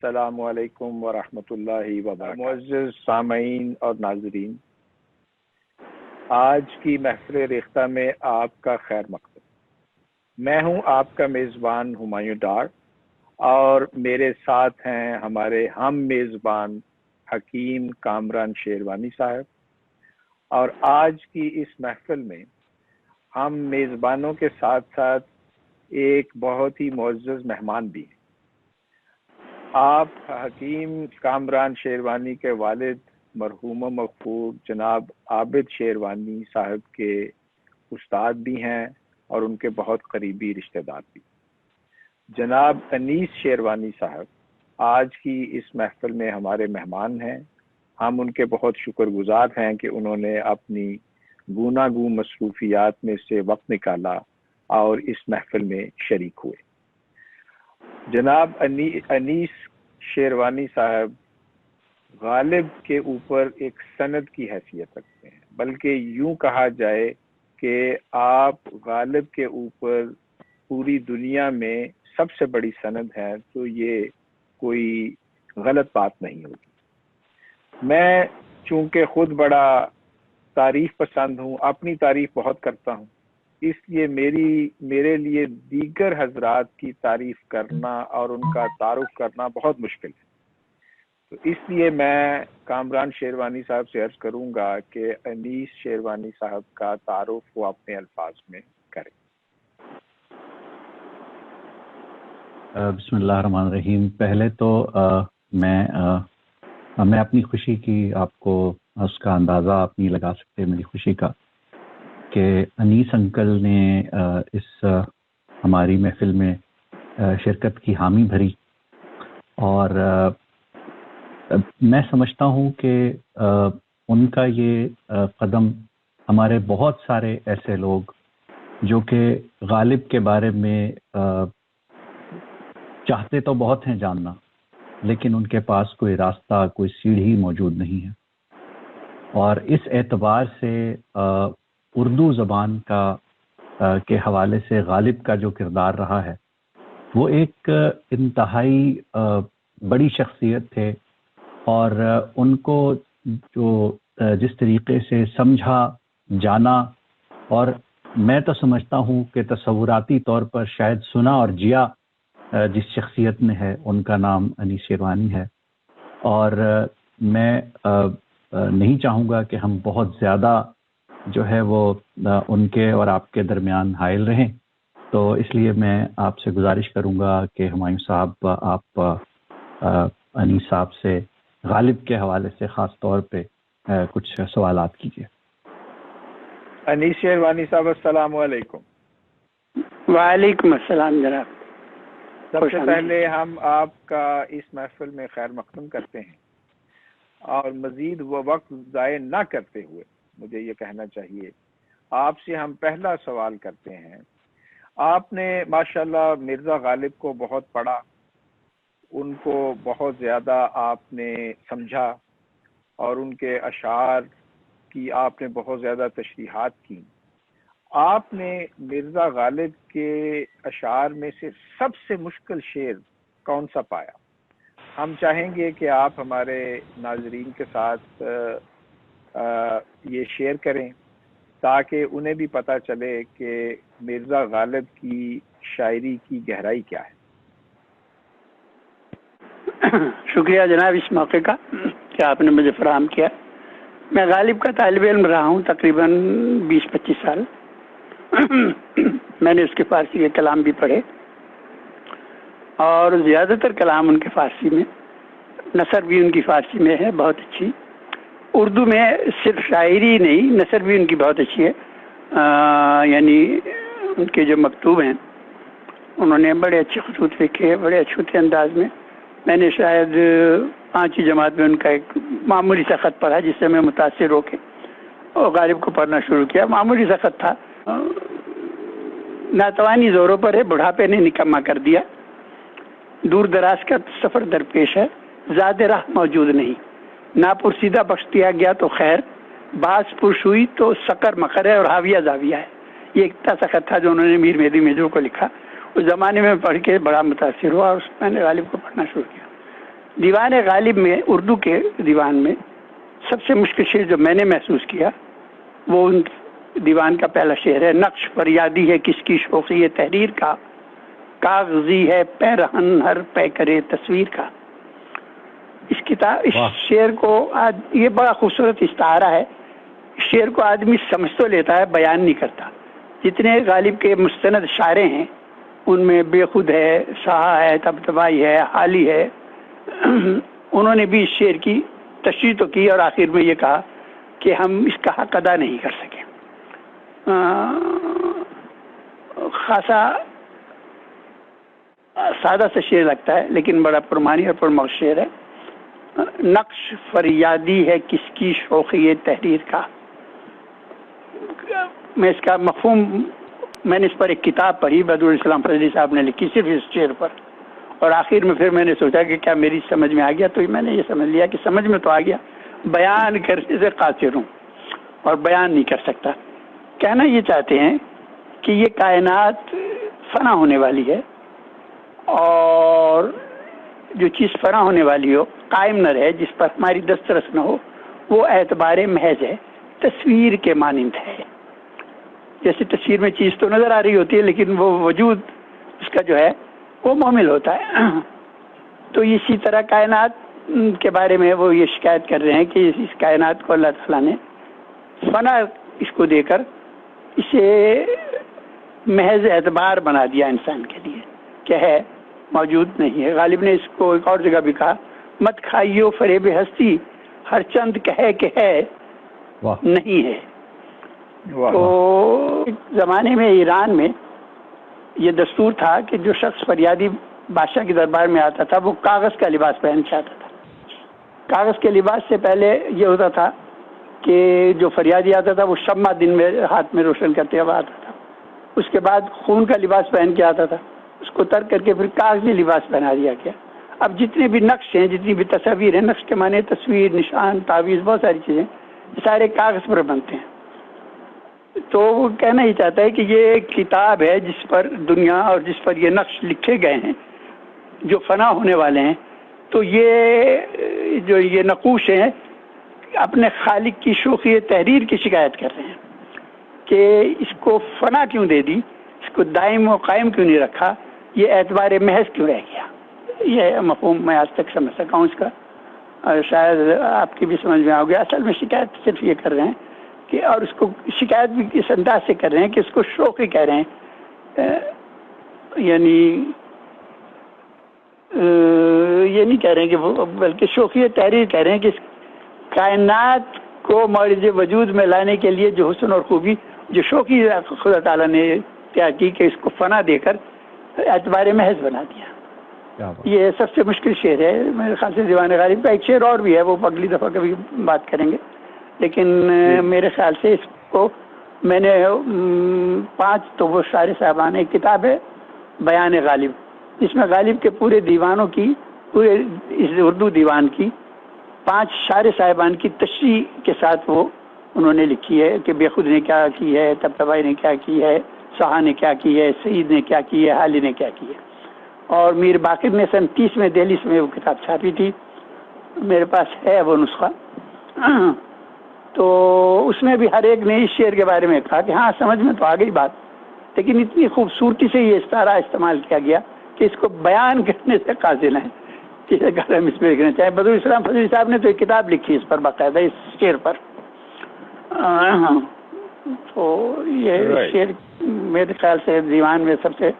السلام علیکم ورحمۃ اللہ وبرکاتہ۔ معزز سامعین اور ناظرین، آج کی محفل ریختہ میں آپ کا خیر مقدم۔ میں ہوں آپ کا میزبان ہمایوں ڈار، اور میرے ساتھ ہیں ہمارے ہم میزبان حکیم کامران شیروانی صاحب۔ اور آج کی اس محفل میں ہم میزبانوں کے ساتھ ساتھ ایک بہت ہی معزز مہمان بھی ہیں۔ آپ حکیم کامران شیروانی کے والد مرحوم مغفور جناب عابد شیروانی صاحب کے استاد بھی ہیں اور ان کے بہت قریبی رشتہ دار بھی۔ جناب انیس شیروانی صاحب آج کی اس محفل میں ہمارے مہمان ہیں۔ ہم ان کے بہت شکر گزار ہیں کہ انہوں نے اپنی گوناگو مصروفیات میں سے وقت نکالا اور اس محفل میں شریک ہوئے۔ جناب انیس شیروانی صاحب غالب کے اوپر ایک سند کی حیثیت رکھتے ہیں، بلکہ یوں کہا جائے کہ آپ غالب کے اوپر پوری دنیا میں سب سے بڑی سند ہے، تو یہ کوئی غلط بات نہیں ہوگی۔ میں چونکہ خود بڑا تعریف پسند ہوں، اپنی تعریف بہت کرتا ہوں، اس لیے میرے لیے دیگر حضرات کی تعریف کرنا اور ان کا تعارف کرنا بہت مشکل ہے۔ تو اس لیے میں کامران شیروانی صاحب سے عرض کروں گا کہ انیس شیروانی صاحب کا تعارف وہ اپنے الفاظ میں کریں۔ بسم اللہ الرحمن الرحیم۔ پہلے تو میں اپنی خوشی کی آپ کو اس کا اندازہ آپ نہیں لگا سکتے میری خوشی کا کہ انیس انکل نے اس ہماری محفل میں شرکت کی حامی بھری، اور میں سمجھتا ہوں کہ ان کا یہ قدم ہمارے بہت سارے ایسے لوگ جو کہ غالب کے بارے میں چاہتے تو بہت ہیں جاننا، لیکن ان کے پاس کوئی راستہ، کوئی سیڑھی موجود نہیں ہے، اور اس اعتبار سے اردو زبان کے حوالے سے غالب کا جو کردار رہا ہے وہ ایک انتہائی بڑی شخصیت تھے، اور ان کو جو جس طریقے سے سمجھا جانا، اور میں تو سمجھتا ہوں کہ تصوراتی طور پر شاید سنا اور جیا جس شخصیت نے ہے، ان کا نام انیس شیروانی ہے۔ اور میں نہیں چاہوں گا کہ ہم بہت زیادہ جو ہے وہ ان کے اور آپ کے درمیان حائل رہیں، تو اس لیے میں آپ سے گزارش کروں گا کہ ہمایوں صاحب آپ انیس صاحب سے غالب کے حوالے سے خاص طور پہ کچھ سوالات کیجیے۔ انیس شیروانی صاحب السلام علیکم۔ وعلیکم السلام جناب۔ سب سے پہلے ہم آپ کا اس محفل میں خیر مقدم کرتے ہیں، اور مزید وہ وقت ضائع نہ کرتے ہوئے مجھے یہ کہنا چاہیے، آپ سے ہم پہلا سوال کرتے ہیں۔ آپ نے ماشاءاللہ مرزا غالب کو بہت پڑھا، ان کو بہت زیادہ آپ نے سمجھا، اور ان کے اشعار کی آپ نے بہت زیادہ تشریحات کی۔ آپ نے مرزا غالب کے اشعار میں سے سب سے مشکل شعر کون سا پایا؟ ہم چاہیں گے کہ آپ ہمارے ناظرین کے ساتھ یہ شیئر کریں تاکہ انہیں بھی پتہ چلے کہ مرزا غالب کی شاعری کی گہرائی کیا ہے۔ شکریہ جناب اس موقع کا کہ آپ نے مجھے فراہم کیا۔ میں غالب کا طالب علم رہا ہوں تقریباً 20-25 سال۔ میں نے اس کے فارسی کے کلام بھی پڑھے، اور زیادہ تر کلام ان کے فارسی میں، نثر بھی ان کی فارسی میں ہے بہت اچھی۔ اردو میں صرف شاعری نہیں، نثر بھی ان کی بہت اچھی ہے، یعنی ان کے جو مکتوب ہیں انہوں نے بڑے اچھے خطوط لکھے، بڑے اچھے انداز میں۔ میں نے شاید 5ویں جماعت میں ان کا ایک معمولی سا خط پڑھا جس سے میں متاثر ہو کے اور غالب کو پڑھنا شروع کیا۔ معمولی سا خط تھا، ناتوانی زوروں پر ہے، بڑھاپے نے نکما کر دیا، دور دراز کا سفر درپیش ہے، زیادہ راہ موجود نہیں، ناپرسیدہ بخش دیا گیا تو خیر، باز پرش ہوئی تو سکر مکر ہے اور حاویہ زاویہ ہے۔ یہ ایک ایسا خط تھا جو انہوں نے میر مہدی میجر کو لکھا۔ اس زمانے میں پڑھ کے بڑا متاثر ہوا، اور میں نے غالب کو پڑھنا شروع کیا۔ دیوان غالب میں، اردو کے دیوان میں سب سے مشکل شعر جو میں نے محسوس کیا وہ ان دیوان کا پہلا شعر ہے، نقش فریادی ہے کس کی شوقی تحریر کا، کاغذی ہے پیرہن ہر پے کرے تصویر کا۔ اس شعر کو یہ بڑا خوبصورت استعارہ ہے، شعر کو آدمی سمجھ تو لیتا ہے، بیان نہیں کرتا۔ جتنے غالب کے مستند اشعارے ہیں ان میں بے خود ہے، سہا ہے، طبطبائی ہے، حالی ہے، انہوں نے بھی اس شعر کی تشریح تو کی اور آخر میں یہ کہا کہ ہم اس کا حق ادا نہیں کر سکے۔ خاصا سادہ سا شعر لگتا ہے لیکن بڑا پرمانی اور پرمغز شعر ہے۔ نقش فریادی ہے کس کی شوقی تحریر کا، میں اس کا مفہوم، میں نے اس پر ایک کتاب پڑھی بدرالاسلام فضلی صاحب نے لکھی صرف اس شعر پر، اور آخر میں پھر میں نے سوچا کہ کیا میری سمجھ میں آ گیا، تو میں نے یہ سمجھ لیا کہ سمجھ میں تو آ گیا، بیان کرنے سے قاصر ہوں اور بیان نہیں کر سکتا۔ کہنا یہ چاہتے ہیں کہ یہ کائنات فنا ہونے والی ہے، اور جو چیز فنا ہونے والی ہو، قائم نہ رہے، جس پر ہماری دسترس نہ ہو، وہ اعتبار محض ہے، تصویر کے مانند ہے۔ جیسے تصویر میں چیز تو نظر آ رہی ہوتی ہے لیکن وہ وجود اس کا جو ہے وہ معمل ہوتا ہے۔ تو اسی طرح کائنات کے بارے میں وہ یہ شکایت کر رہے ہیں کہ اس کائنات کو اللہ تعالیٰ نے فنا اس کو دے کر اسے محض اعتبار بنا دیا انسان کے لیے کہ ہے، موجود نہیں ہے۔ غالب نے اس کو ایک اور جگہ بھی کہا، مت کھائیو فریب ہستی ہر چند کہے کہ ہے نہیں ہے۔ تو زمانے میں ایران میں یہ دستور تھا کہ جو شخص فریادی بادشاہ کے دربار میں آتا تھا وہ کاغذ کا لباس پہن کے آتا تھا۔ کاغذ کے لباس سے پہلے یہ ہوتا تھا کہ جو فریادی آتا تھا وہ شمع دن میں ہاتھ میں روشن کرتے ہوئے آتا تھا، اس کے بعد خون کا لباس پہن کے آتا تھا، اس کو ترک کر کے پھر کاغذی لباس پہنا دیا گیا۔ اب جتنے بھی نقش ہیں، جتنی بھی تصاویر ہیں، نقش کے معنی تصویر، نشان، تعویذ، بہت ساری چیزیں سارے کاغذ پر بنتے ہیں۔ تو وہ کہنا ہی چاہتا ہے کہ یہ ایک کتاب ہے جس پر دنیا اور جس پر یہ نقش لکھے گئے ہیں جو فنا ہونے والے ہیں، تو یہ جو یہ نقوش ہیں اپنے خالق کی شوخی تحریر کی شکایت کر رہے ہیں کہ اس کو فنا کیوں دے دی، اس کو دائم و قائم کیوں نہیں رکھا، یہ اعتبار محض کیوں رہ گیا۔ یہ مفہوم میں آج تک سمجھ سکا ہوں اس کا، شاید آپ کی بھی سمجھ میں آ گیا۔ اصل میں شکایت صرف یہ کر رہے ہیں کہ، اور اس کو شکایت بھی اس انداز سے کر رہے ہیں کہ اس کو شوقی کہہ رہے ہیں، یعنی یہ نہیں کہہ رہے ہیں کہ وہ، بلکہ شوقی تحریر کہہ رہے ہیں کہ اس کائنات کو مورد وجود میں لانے کے لیے جو حسن اور خوبی جو شوقی خدا تعالیٰ نے کیا کی کہ اس کو فنا دے کر اعتبار محض بنا دیا۔ یہ سب سے مشکل شعر ہے میرے خیال سے دیوان غالب کا۔ ایک شعر اور بھی ہے، وہ اگلی دفعہ کبھی بات کریں گے، لیکن میرے خیال سے اس کو میں نے 5 تو وہ شاعر صاحبان، ایک کتاب ہے بیان غالب جس میں غالب کے پورے دیوانوں کی، پورے اس اردو دیوان کی 5 شاعر صاحبان کی تشریح کے ساتھ وہ انہوں نے لکھی ہے کہ بے خود نے کیا کی ہے، طبطبائی نے کیا کی ہے، سہا نے کیا کی ہے، سعید نے کیا کی ہے، حالی نے کیا کی ہے۔ اور میر باقر نے سن 30 میں دہلی میں وہ کتاب چھاپی تھی، میرے پاس ہے وہ نسخہ۔ تو اس میں بھی ہر ایک نے اس شعر کے بارے میں کہا کہ ہاں سمجھ میں تو آ گئی بات، لیکن اتنی خوبصورتی سے یہ استعارہ استعمال کیا گیا کہ اس کو بیان کرنے سے قاصر ہیں، جسے اگر ہم اس میں لکھنا چاہیں۔ بدرالاسلام فضلی صاحب نے تو ایک کتاب لکھی اس پر باقاعدہ، اس شعر پر۔ تو یہ شعر میرے خیال سے دیوان میں سب سے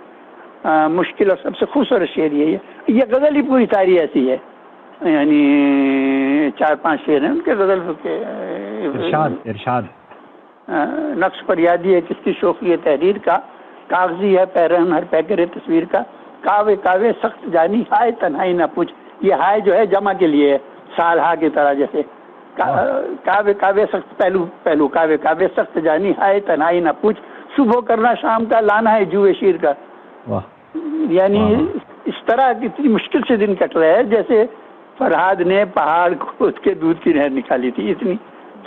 مشکل اور سب سے خوبصورت شعر یہی ہے۔ یہ غزل ہی پوری ساری ایسی ہے، یعنی 4-5 شعر ہیں ان کے غزل کے۔ ارشاد نقش فریادی ہے کس کی شوخی تحریر کا، کاغذی ہے پیرہن ہر پیکر تصویر کا، کاوے کاوے سخت جانی ہائے تنہائی نہ پوچھ۔ یہ ہائے جو ہے جمع کے لیے ہے، سال ہا کی طرح، جیسے کاوے کاوے سخت پہلو کاوے کاوے سخت جانی ہائے تنہائی نہ پوچھ، صبح کرنا شام کا لانا ہے جوئے شیر کا۔ یعنی اس طرح اتنی مشکل سے دن کٹ رہے ہیں جیسے فرہاد نے پہاڑ کھود کے دودھ کی نہر نکالی تھی، اتنی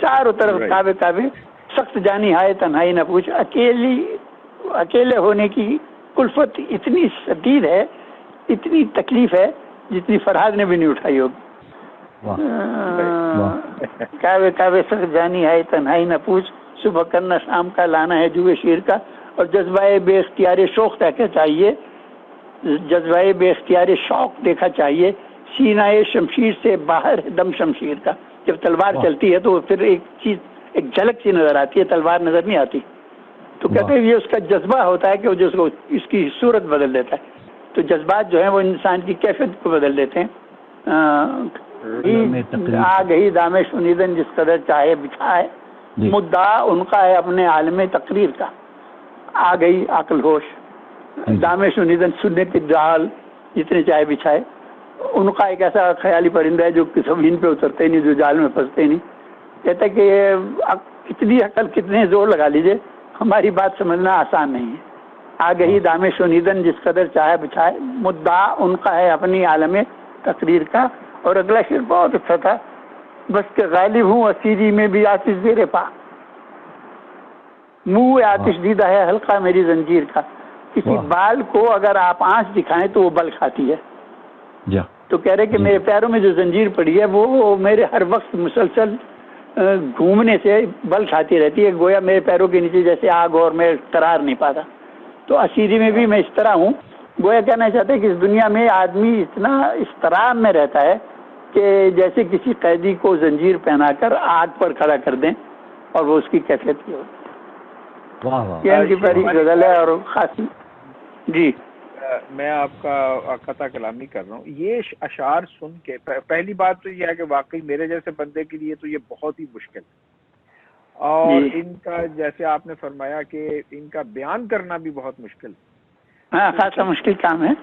چاروں طرف کاوے کاوے سخت جانی ہائے تنہائی نہ پوچھ۔ اکیلے ہونے کی کلفت اتنی شدید ہے، اتنی تکلیف ہے جتنی فرہاد نے بھی نہیں اٹھائی ہوگی. کعبے کعبے سخت جانی ہے تنہائی نہ پوچھ، صبح کرنا شام کا لانا ہے جوئے شیر کا، اور جذبہ بے اختیار شوق دیکھا چاہیے، جذبہ بے اختیار شوق دیکھا چاہیے، سینہ شمشیر سے باہر ہے دم شمشیر کا. جب تلوار چلتی ہے تو پھر ایک چیز، ایک جھلک سی نظر آتی ہے، تلوار نظر نہیں آتی. تو کہتے ہیں یہ اس کا جذبہ ہوتا ہے کہ وہ جو اس کی صورت بدل دیتا ہے. تو جذبات جو ہیں وہ انسان کی کیفیت کو بدل دیتے ہیں. آ گئی دام شنیدن جس قدر چاہے بچھائے، مدعا ان کا ہے اپنے عالم تقریر کا. آ گئی عقل ہوش، دام شنیدن سننے کی جال جتنے چاہے بچھائے. ان کا ایک ایسا خیالی پرندہ ہے جو زمین پہ اترتے نہیں، جو جال میں پھنستے نہیں. کہتا ہے کہ کتنی عقل کتنے زور لگا لیجیے ہماری بات سمجھنا آسان نہیں ہے. آ گئی دام شنیدن جس قدر چاہے بچھائے، مدعا ان کا ہے اپنی عالم تقریر کا. اور اگلا شعر بہت اچھا تھا، بس کہ غالب ہوں اسیری میں بھی آتش زیر پا، منہ آتش دیدہ ہے حلقہ میری زنجیر کا. کسی بال کو اگر آپ آنچ دکھائیں تو وہ بل کھاتی ہے. تو کہہ رہے کہ میرے پیروں میں جو زنجیر پڑی ہے وہ میرے ہر وقت مسلسل گھومنے سے بل کھاتی رہتی ہے. گویا میرے پیروں کے نیچے جیسے آگ اور میں قرار نہیں پاتا. تو اسیری میں بھی میں اس طرح ہوں. گویا کہنا چاہتے ہیں کہ اس دنیا میں آدمی اتنا اضطراب میں رہتا ہے کہ جیسے کسی قیدی کو زنجیر پہنا کر آگ پر کھڑا کر دیں اور وہ اس کی کیفیت کی ہوتی ہے. یہ ان کی بڑی غزل ہے اور خاصی. جی میں آپ کا قطع کلامی کر رہا ہوں. یہ اشعار سن کے پہلی بات تو یہ ہے کہ واقعی میرے جیسے بندے کے لیے تو یہ بہت ہی مشکل ہے، اور ان کا جیسے آپ نے فرمایا کہ ان کا بیان کرنا بھی بہت مشکل ہے. ہاں خاصا مشکل کام ہے.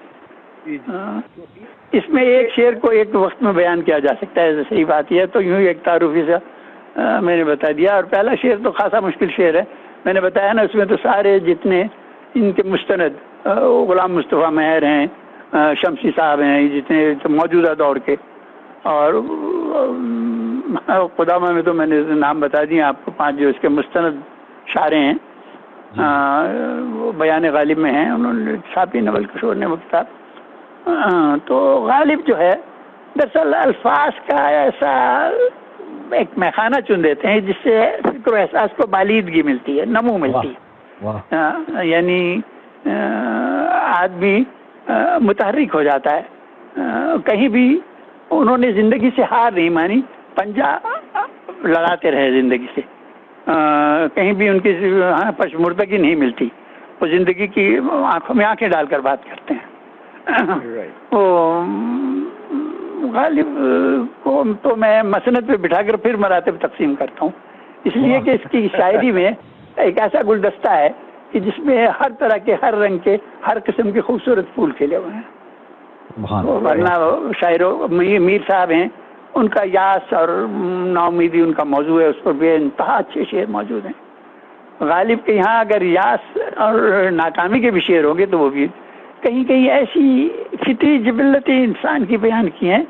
اس میں ایک شعر کو ایک وقت میں بیان کیا جا سکتا ہے، صحیح بات یہ تو یوں ہی ایک تعارفی سے میں نے بتا دیا. اور پہلا شعر تو خاصا مشکل شعر ہے، میں نے بتایا نا. اس میں تو سارے جتنے ان کے مستند غلام مصطفیٰ مہر ہیں، شمسی صاحب ہیں، جتنے موجودہ دور کے، اور قدامہ میں تو میں نے نام بتا دیے آپ کو 5 جو اس کے مستند شاعر ہیں. وہ بیان غالب میں ہیں، انہوں نے چھاپی نول کشور نے وہ کتاب. تو غالب جو ہے دراصل الفاظ کا ایسا ایک میخانہ چن دیتے ہیں جس سے فکر و احساس کو بالیدگی ملتی ہے، نمو ملتی ہے. یعنی آدمی متحرک ہو جاتا ہے. کہیں بھی انہوں نے زندگی سے ہار نہیں مانی، پنجہ لڑاتے رہے زندگی سے. کہیں بھی ان کی پشمردگی نہیں ملتی. وہ زندگی کی آنکھوں میں آنکھیں ڈال کر بات کرتے ہیں. غالب کو تو میں مسند پہ بٹھا کر پھر مراتب تقسیم کرتا ہوں، اس لیے کہ اس کی شاعری میں ایک ایسا گلدستہ ہے کہ جس میں ہر طرح کے، ہر رنگ کے، ہر قسم کے خوبصورت پھول کھلے ہوئے ہیں. ورنہ شاعروں میر صاحب ہیں، ان کا یاس اور ناامیدی ان کا موضوع ہے، اس پر بے انتہا اچھے شعر موجود ہیں. غالب کے یہاں اگر یاس اور ناکامی کے بھی شعر ہوں گے تو وہ بھی کہیں کہیں ایسی فطری جبلتیں انسان کی بیان کی ہیں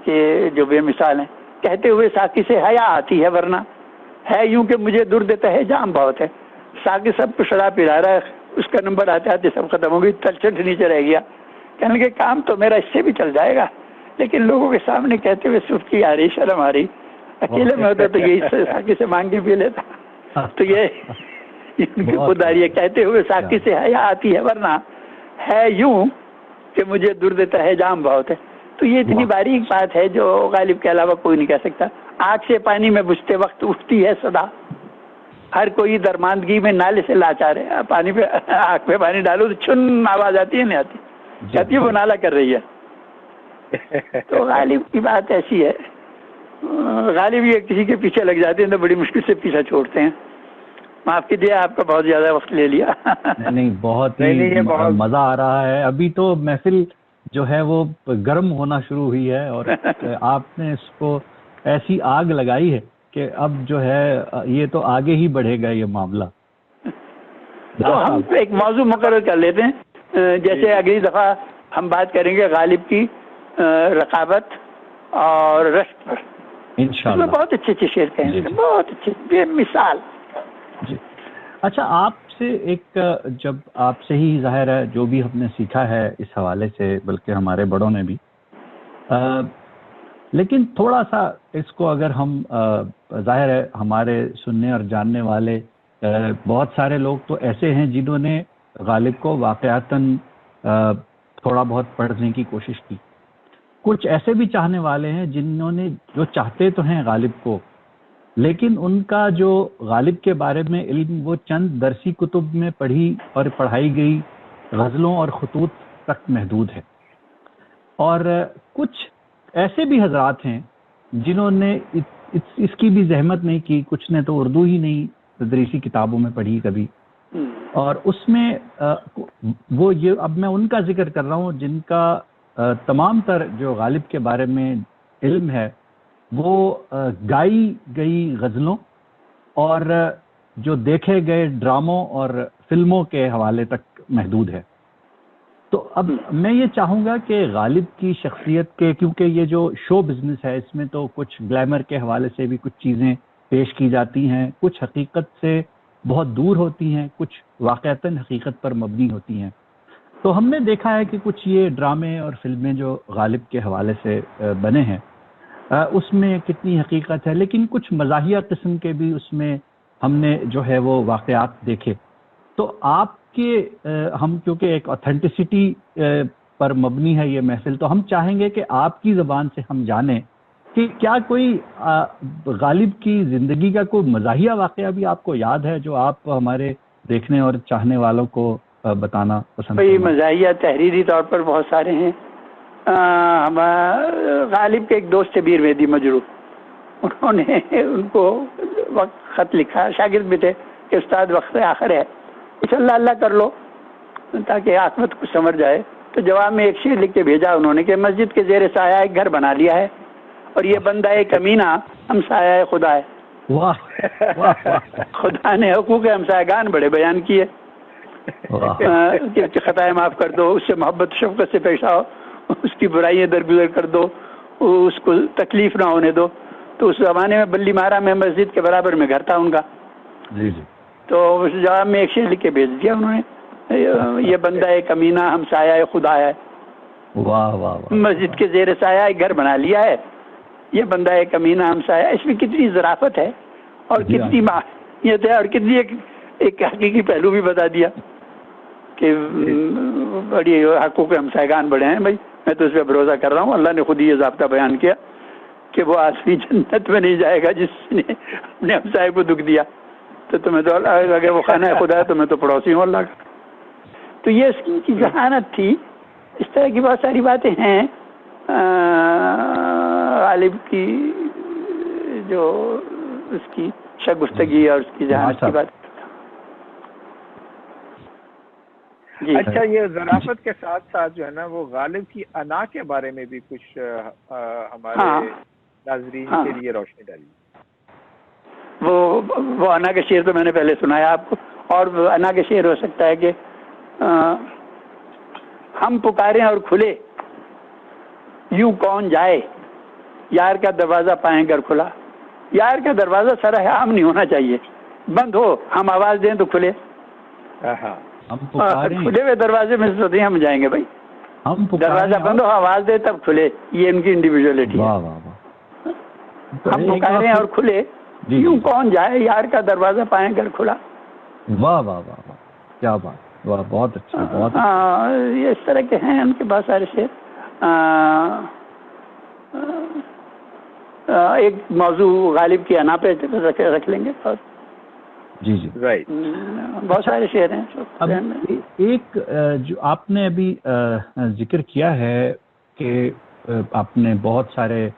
کہ جو بے مثال ہیں. کہتے ہوئے ساقی سے حیا آتی ہے ورنہ ہے یوں کہ مجھے درد تہے جام بہت ہے. ساقی سب کو شراب پلا رہا ہے، اس کا نمبر آتے آتے سب ختم ہو گئی، تلچٹ نیچے رہ گیا. کہنے کے کام تو میرا اس سے بھی چل جائے گا، لیکن لوگوں کے سامنے کہتے ہوئے سستی آ رہی، شرم آ رہی. اکیلے میں ہوتا تو یہی ساقی سے مانگ کے پی لیتا. تو یہ خود آ رہی ہے، کہتے ہوئے ساقی سے حیا آتی ہے ورنہ ہے یوں کہ مجھے درد تہے جام بہت ہے. تو یہ اتنی باریک بات ہے جو غالب کے علاوہ کوئی نہیں کہہ سکتا. آگ سے پانی میں بجھتے وقت اٹھتی ہے صدا، ہر کوئی درماندگی میں نالے سے لاچار ہے. پانی پہ آگ پہ پانی ڈالو تو چھن آواز آتی ہے، نہیں آتی، کہتی ہے وہ نالا کر رہی ہے. تو غالب کی بات ایسی ہے. غالب یہ کسی کے پیچھے لگ جاتے ہیں تو بڑی مشکل سے پیچھا چھوڑتے ہیں. معاف کیجیے آپ کا بہت زیادہ وقت لے لیا. نہیں بہت ہی مزہ آ رہا ہے. ابھی تو محفل جو ہے وہ گرم ہونا شروع ہوئی ہے اور آپ نے اس کو ایسی آگ لگائی ہے کہ اب جو ہے یہ تو آگے ہی بڑھے گا یہ معاملہ. تو ہم ایک موضوع مقرر کر لیتے ہیں، جیسے اگلی دفعہ ہم بات کریں گے غالب کی رقابت اور رشک پر. انشاءاللہ بہت اچھے اچھے شعر کہیں گے، بہت اچھے بے مثال. جی اچھا، آپ سے ایک جب آپ سے ہی ظاہر ہے جو بھی ہم نے سیکھا ہے اس حوالے سے، بلکہ ہمارے بڑوں نے بھی، لیکن تھوڑا سا اس کو اگر ہم ظاہر ہے ہمارے سننے اور جاننے والے بہت سارے لوگ تو ایسے ہیں جنہوں نے غالب کو واقعتاً تھوڑا بہت پڑھنے کی کوشش کی، کچھ ایسے بھی چاہنے والے ہیں جنہوں نے جو چاہتے تو ہیں غالب کو، لیکن ان کا جو غالب کے بارے میں علم وہ چند درسی کتب میں پڑھی اور پڑھائی گئی غزلوں اور خطوط تک محدود ہے۔ اور کچھ ایسے بھی حضرات ہیں جنہوں نے اس کی بھی زحمت نہیں کی، کچھ نے تو اردو ہی نہیں تدریسی کتابوں میں پڑھی کبھی، اور اس میں وہ یہ اب میں ان کا ذکر کر رہا ہوں جن کا تمام تر جو غالب کے بارے میں علم ہے وہ گائی گئی غزلوں اور جو دیکھے گئے ڈراموں اور فلموں کے حوالے تک محدود ہے۔ تو اب میں یہ چاہوں گا کہ غالب کی شخصیت کے، کیونکہ یہ جو شو بزنس ہے اس میں تو کچھ گلیمر کے حوالے سے بھی کچھ چیزیں پیش کی جاتی ہیں، کچھ حقیقت سے بہت دور ہوتی ہیں، کچھ واقعتاً حقیقت پر مبنی ہوتی ہیں۔ تو ہم نے دیکھا ہے کہ کچھ یہ ڈرامے اور فلمیں جو غالب کے حوالے سے بنے ہیں اس میں کتنی حقیقت ہے، لیکن کچھ مزاحیہ قسم کے بھی اس میں ہم نے جو ہے وہ واقعات دیکھے۔ تو آپ کے ہم کیونکہ ایک اوتھینٹسٹی پر مبنی ہے یہ محفل، تو ہم چاہیں گے کہ آپ کی زبان سے ہم جانیں کہ کیا کوئی غالب کی زندگی کا کوئی مزاحیہ واقعہ بھی آپ کو یاد ہے جو آپ ہمارے دیکھنے اور چاہنے والوں کو بتانا پسند کریں؟ مزاحیہ تحریری طور پر بہت سارے ہیں۔ غالب کے ایک دوست تھے بیر مہدی مجروح، انہوں نے ان کو وقت خط لکھا، شاگرد بھی تھے، کہ استاد وقت آخر ہے کچھ اللہ اللہ کر لو تاکہ عاقبت کو سمجھ جائے۔ تو جواب میں ایک شعر لکھ کے بھیجا انہوں نے کہ مسجد کے زیر سایہ ایک گھر بنا لیا ہے اور یہ بندہ ایک کمینہ ہم سایہ خدا ہے۔ خدا نے حقوق ہمسایہ گان بڑے بیان کیے کہ خطائیں معاف کر دو، اس سے محبت شفقت سے پیش آؤ، اس کی برائیاں درگزر کر دو، اس کو تکلیف نہ ہونے دو۔ تو اس زمانے میں بلی مارا میں مسجد کے برابر میں گھر تھا ان کا، تو اس جواب میں ایک شعر لکھ کے بھیج دیا انہوں نے، یہ بندہ ایک کمینہ ہم سایہ خدا ہے، مسجد کے زیر سایہ ایک گھر بنا لیا ہے، یہ بندہ ایک کمینہ ہم سایہ۔ اس میں کتنی ظرافت ہے اور کتنی ماہیت ہے، اور کتنی ایک حقیقی پہلو بھی بتا دیا کہ بڑی حقوق ہمسایگان بڑے ہیں۔ بھائی میں تو اس پہ بھروسہ کر رہا ہوں، اللہ نے خود ہی یہ ضابطہ بیان کیا کہ وہ آدمی جنت میں نہیں جائے گا جس نے اپنے ہمسائے کو دکھ دیا، تو تمہیں تو اگر وہ خانہ خدا ہے تو میں تو پڑوسی ہوں اللہ کا۔ تو یہ اس کی ذہانت تھی۔ اس طرح کی بہت ساری باتیں ہیں غالب کی جو اس کی شگفتگی اور اس کی ذہانت کی بات۔ جی اچھا، یہ ظرافت کے ساتھ ساتھ جو ہے نا وہ غالب کی انا کے بارے میں بھی کچھ ہمارے ناظرین کے لیے روشنی ڈالی۔ وہ انا کا شعر تو میں نے پہلے سنایا آپ کو، اور انا کا شعر ہو سکتا ہے کہ ہم پکاریں اور کھلے یوں کون جائے، یار کا دروازہ پائیں گر کھلا۔ یار کا دروازہ سراہ عام نہیں ہونا چاہیے، بند ہو ہم آواز دیں تو کھلے۔ کھلے ہوئے دروازے میں سے ہم جائیں گے بھائی، دروازہ بند ہو آواز دے تب کھلے، یہ ان کی انڈیویجولیٹی ہے۔ ہم پکاریں اور کھلے یوں کون جائے، یار کا دروازہ پائیں گر کھلا۔ واہ واہ واہ واہ، کیا بات، واہ بہت اچھا، بہت یہ اس طرح کے ہیں ان کے بہت سارے شعر۔ ایک موضوع غالب کی انا پہ رکھ لیں گے۔ جی جی رائٹ، بہت سارے شعر ہیں۔ اب ایک جو آپ نے ابھی ذکر کیا ہے کہ آپ نے بہت سارے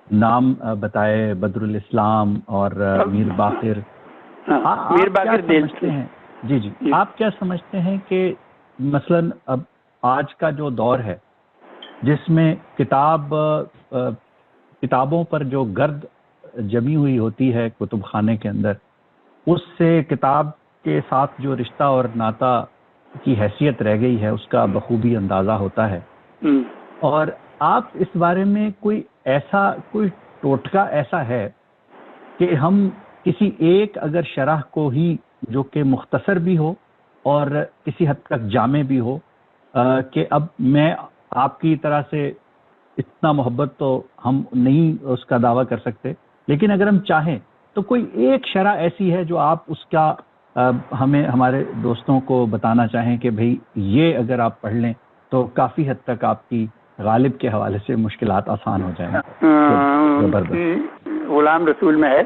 نام بتائے، بدر الاسلام اور میر باقر۔ میر باقر سمجھتے ہیں، جی جی آپ کیا سمجھتے ہیں کہ مثلاً اب آج کا جو دور ہے جس میں کتابوں پر جو گرد جمی ہوئی ہوتی ہے کتب خانے کے اندر، اس سے کتاب کے ساتھ جو رشتہ اور ناطہ کی حیثیت رہ گئی ہے اس کا بخوبی اندازہ ہوتا ہے۔ اور آپ اس بارے میں کوئی ٹوٹکا ایسا ہے کہ ہم کسی ایک اگر شرح کو ہی جو کہ مختصر بھی ہو اور کسی حد تک جامع بھی ہو کہ اب میں آپ کی طرح سے اتنا محبت تو ہم نہیں اس کا دعویٰ کر سکتے، لیکن اگر ہم چاہیں تو کوئی ایک شرح ایسی ہے جو آپ اس کا ہمیں ہمارے دوستوں کو بتانا چاہیں کہ بھئی یہ اگر آپ پڑھ لیں تو کافی حد تک آپ کی غالب کے حوالے سے مشکلات آسان ہو جائیں زبردست۔ غلام رسول میں ہے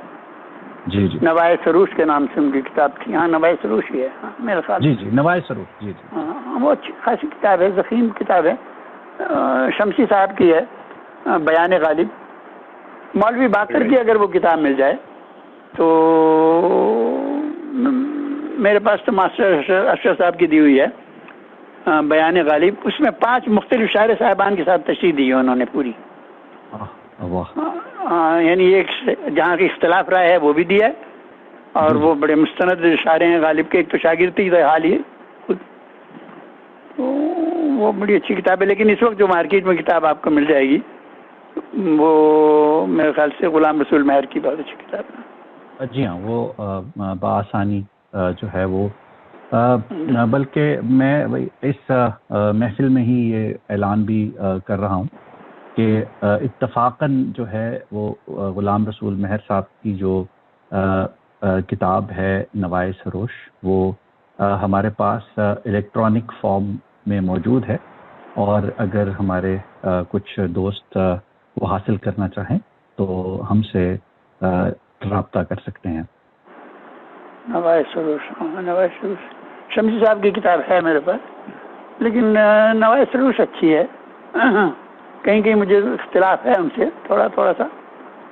جی جی، نوائے سروش کے نام سے ان کی کتاب تھی، ہاں نوائے سروش ہی ہے میرا خیال، جی جی نوائے سروش، جی جی، وہ اچھی خاصی کتاب ہے، ضخیم کتاب ہے، شمسی صاحب کی ہے بیان غالب۔ مولوی باقر کی اگر وہ کتاب مل جائے تو میرے پاس تو ماسٹر اشرف صاحب کی دی ہوئی ہے بیان غالب، اس میں 5 مختلف شاعر صاحبان کے ساتھ تشریح دی ہے انہوں نے پوری، یعنی ایک جہاں کی اختلاف رائے ہے وہ بھی دیا ہے، اور وہ بڑے مستند شاعر ہیں غالب کے، ایک تو شاگردی حال ہی خود، وہ بڑی اچھی کتاب ہے۔ لیکن اس وقت جو مارکیٹ میں کتاب آپ کو مل جائے گی وہ میرے خیال سے غلام رسول مہر کی بہت اچھی کتاب ہے۔ جی ہاں، وہ بآسانی جو ہے وہ بلکہ میں اس محفل میں ہی یہ اعلان بھی کر رہا ہوں کہ اتفاقاً جو ہے وہ غلام رسول مہر صاحب کی جو کتاب ہے نوائے سروش، وہ ہمارے پاس الیکٹرانک فارم میں موجود ہے، اور اگر ہمارے کچھ دوست وہ حاصل کرنا چاہیں تو ہم سے رابطہ کر سکتے ہیں۔ نوائے سروش، نوائے سروش شمسی صاحب کی کتاب ہے میرے پاس، لیکن نوائے سروش اچھی ہے، کہیں کہیں مجھے اختلاف ہے ان سے تھوڑا سا،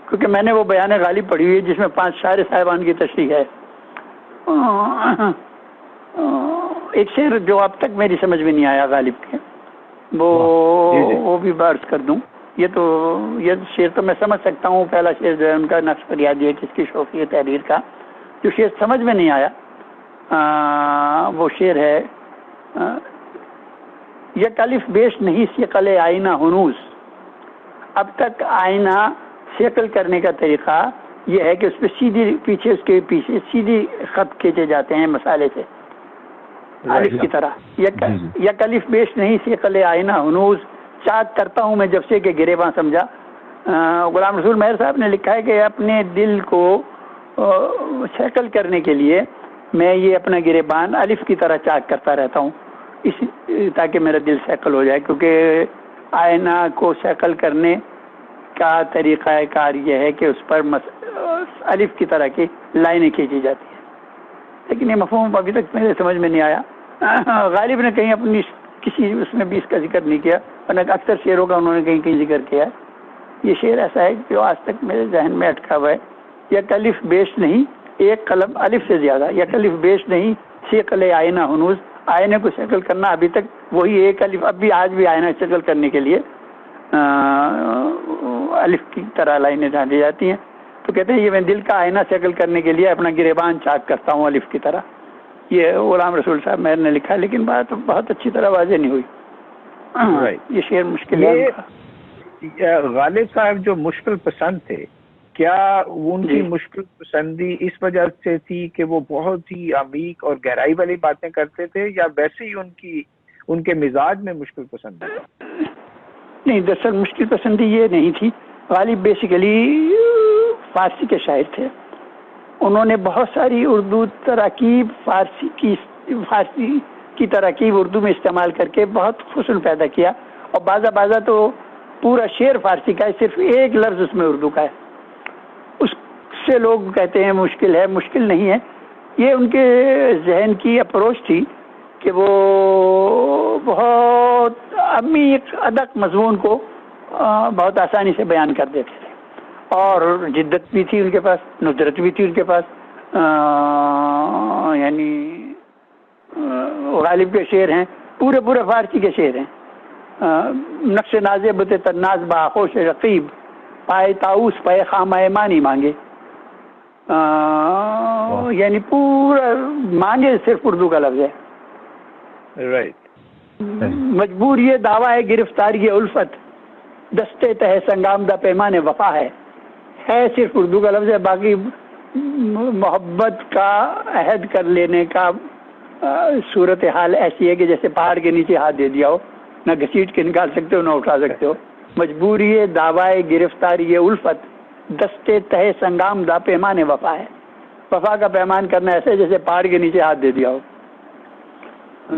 کیونکہ میں نے وہ بیان غالب پڑھی ہوئی ہے جس میں 5 شاعر صاحبان کی تشریح ہے۔ ایک شعر جو اب تک میری سمجھ میں نہیں آیا غالب کے، وہ بھی عرض کر دوں۔ یہ شعر تو میں سمجھ سکتا ہوں، پہلا شعر جو ہے ان کا نقش فریادی ہے کس کی شوقی تحریر کا، جو شعر سمجھ میں نہیں آیا وہ شعر ہے یک الف بیش نہیں شکل آئینہ ہنوز، اب تک آئینہ شکل کرنے کا طریقہ یہ ہے کہ اس پہ اس کے پیچھے سیدھی خط کھینچے جاتے ہیں مسالے سے الف کی طرح، یک الف بیش نہیں شکل آئینہ ہنوز، چاک کرتا ہوں میں جب سے کہ گریباں سمجھا۔ غلام رسول مہر صاحب نے لکھا ہے کہ اپنے دل کو شکل کرنے کے لیے میں یہ اپنا گریبان الف کی طرح چاک کرتا رہتا ہوں تاکہ میرا دل شکل ہو جائے، کیونکہ آئینہ کو شکل کرنے کا طریقہ کار یہ ہے کہ اس پر الف کی طرح کی لائنیں کھینچی جاتی ہیں، لیکن یہ مفہوم ابھی تک میرے سمجھ میں نہیں آیا۔ غالب نے کہیں اپنی کسی اس میں بھی اس کا ذکر نہیں کیا، ورنہ اکثر شعروں کا انہوں نے کہیں کہیں ذکر کیا ہے۔ یہ شعر ایسا ہے جو آج تک میرے ذہن میں اٹکا ہوا ہے، یک الف بیش نہیں ایک قلم الف سے زیادہ، یک الف بیش نہیں شکل آئینہ ہنوز، آئینے کو شکل کرنا ابھی تک وہی ایک الف، اب بھی آج بھی آئینہ شکل کرنے کے لیے الف کی طرح لائنیں ڈھانڈی جاتی ہیں، تو کہتے ہیں یہ میں دل کا آئینہ شکل کرنے کے لیے اپنا گریبان چاک کرتا ہوں الف کی طرح۔ یہ غلام رسول صاحب مہر نے لکھا، لیکن بات بہت اچھی طرح واضح نہیں ہوئی۔ یہ شعر مشکل ہے۔ غالب صاحب جو مشکل پسند تھے، کیا ان کی مشکل پسندی اس وجہ سے تھی کہ وہ بہت ہی عمیق اور گہرائی والی باتیں کرتے تھے، یا ویسے ہی ان کے مزاج میں مشکل پسند تھا؟ نہیں، دراصل مشکل پسندی یہ نہیں تھی۔ غالب بیسیکلی فارسی کے شاعر تھے، انہوں نے بہت ساری اردو تراکیب فارسی کی تراکیب اردو میں استعمال کر کے بہت حسن پیدا کیا، اور بعضا تو پورا شعر فارسی کا ہے، صرف ایک لفظ اس میں اردو کا ہے، اس سے لوگ کہتے ہیں مشکل ہے، مشکل نہیں ہے، یہ ان کے ذہن کی اپروچ تھی کہ وہ بہت عمیق ادق مضمون کو بہت آسانی سے بیان کر دیتے تھے، اور جدت بھی تھی ان کے پاس، ندرت بھی تھی ان کے پاس۔ یعنی غالب کے شعر ہیں پورے فارسی کے شعر ہیں، نقش نازے بت تناز باخوش رقیب، پائے تاؤس پائے خامہ مانی مانگے، یعنی پورا مانگے صرف اردو کا لفظ ہے۔ مجبور یہ دعویٰ ہے گرفتاری الفت، دستے تہ سنگامدہ پیمان وفا ہے صرف اردو کا لفظ ہے، باقی محبت کا عہد کر لینے کا صورت حال ایسی ہے کہ جیسے پہاڑ کے نیچے ہاتھ دے دیا ہو، نہ گھسیٹ کے نکال سکتے ہو نہ اٹھا سکتے ہو. مجبوری ہے، دعوائے گرفتاری ہے الفت، دستے تہ سنگام دا پیمان وفا ہے. وفا کا پیمان کرنا ایسے جیسے پہاڑ کے نیچے ہاتھ دے دیا ہو.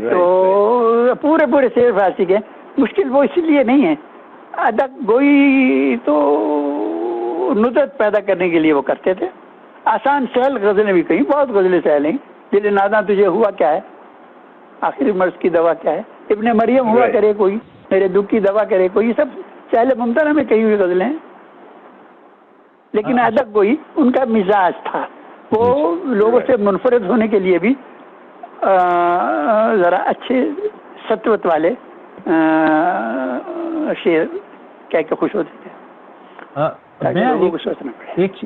تو پورے شعر فارسی کے مشکل وہ اس لیے نہیں ہے، ادب گوئی تو ندرت پیدا کرنے کے لیے وہ کرتے تھے. آسان سہل غزلیں بھی کہیں، بہت غزلیں سہل ہیں. دل ناداں تجھے ہوا کیا ہے، آخری مرض کی دوا کیا ہے، ابن مریم ہوا کرے کوئی، میرے دکھ کی دوا کرے کوئی، یہ سب سہل ممتنع میں کہی ہوئی غزلیں ہیں. لیکن ادب گوئی ان کا مزاج تھا، وہ لوگوں سے منفرد ہونے کے لیے بھی ذرا اچھے سطوت والے شعر کہہ کے خوش ہوتے تھے.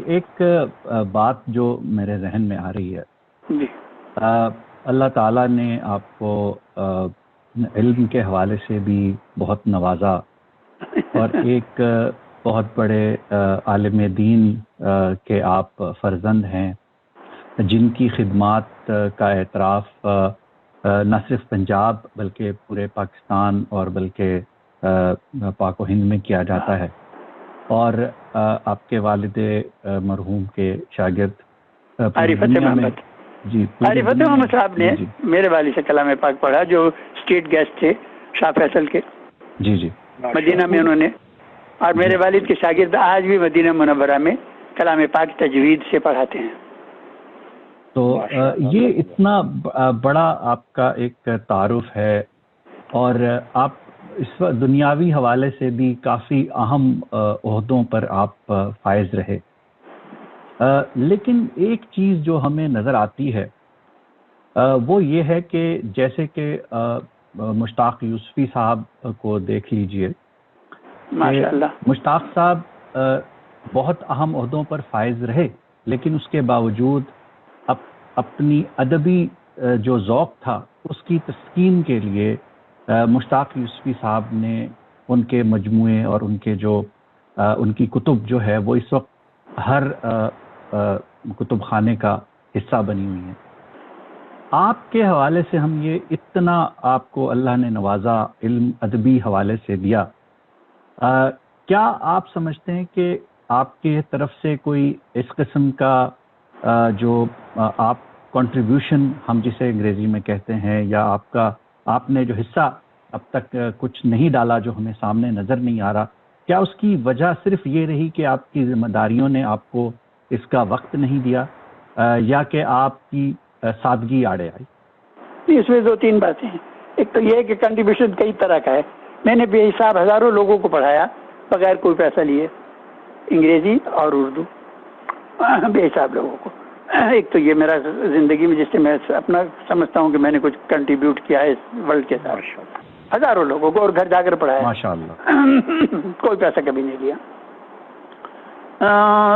ایک بات جو میرے ذہن میں آ رہی ہے جی، اللہ تعالیٰ نے آپ کو علم کے حوالے سے بھی بہت نوازا اور ایک بہت بڑے عالم دین کے آپ فرزند ہیں جن کی خدمات کا اعتراف نہ صرف پنجاب بلکہ پورے پاکستان اور بلکہ پاک و ہند میں کیا جاتا ہے. اور آپ کے والد مرحوم کے شاگرد عارف محمد، جی عارف محمد صاحب نے میرے والد سے کلام پاک پڑھا، جو اسٹیٹ گیسٹ تھے شاہ فیصل کے. جی مدینہ میں انہوں نے، اور میرے والد کے شاگرد آج بھی مدینہ منورہ میں کلام پاک تجوید سے پڑھاتے ہیں. تو یہ اتنا بڑا آپ کا ایک تعارف ہے، اور آپ اس وقت دنیاوی حوالے سے بھی کافی اہم عہدوں پر آپ فائز رہے. لیکن ایک چیز جو ہمیں نظر آتی ہے وہ یہ ہے کہ جیسے کہ مشتاق یوسفی صاحب کو دیکھ لیجئے، ماشاءاللہ مشتاق صاحب بہت اہم عہدوں پر فائز رہے، لیکن اس کے باوجود اپنی ادبی جو ذوق تھا اس کی تسکین کے لیے مشتاق یوسفی صاحب نے ان کے مجموعے اور ان کے جو ان کی کتب جو ہے وہ اس وقت ہر کتب خانے کا حصہ بنی ہوئی ہیں. آپ کے حوالے سے ہم یہ اتنا آپ کو اللہ نے نوازا، علم ادبی حوالے سے دیا، کیا آپ سمجھتے ہیں کہ آپ کے طرف سے کوئی اس قسم کا جو آپ کنٹریبیوشن ہم جسے انگریزی میں کہتے ہیں، یا آپ نے جو حصہ اب تک کچھ نہیں ڈالا جو ہمیں سامنے نظر نہیں آ رہا، کیا اس کی وجہ صرف یہ رہی کہ آپ کی ذمہ داریوں نے آپ کو اس کا وقت نہیں دیا، یا کہ آپ کی سادگی آڑے آئی؟ اس میں دو تین باتیں ہیں. ایک تو یہ ہے کہ کنٹریبیوشن کئی طرح کا ہے. میں نے بے حساب ہزاروں لوگوں کو پڑھایا بغیر کوئی پیسہ لیے، انگریزی اور اردو، بے حساب لوگوں کو. ایک تو یہ میرا زندگی میں جس سے میں اپنا سمجھتا ہوں کہ میں نے کچھ کنٹریبیوٹ کیا ہے اس ورلڈ کے ساتھ، ہزاروں لوگوں کو، اور گھر جا کر پڑھایا ماشاءاللہ، کوئی پیسہ کبھی نہیں لیا.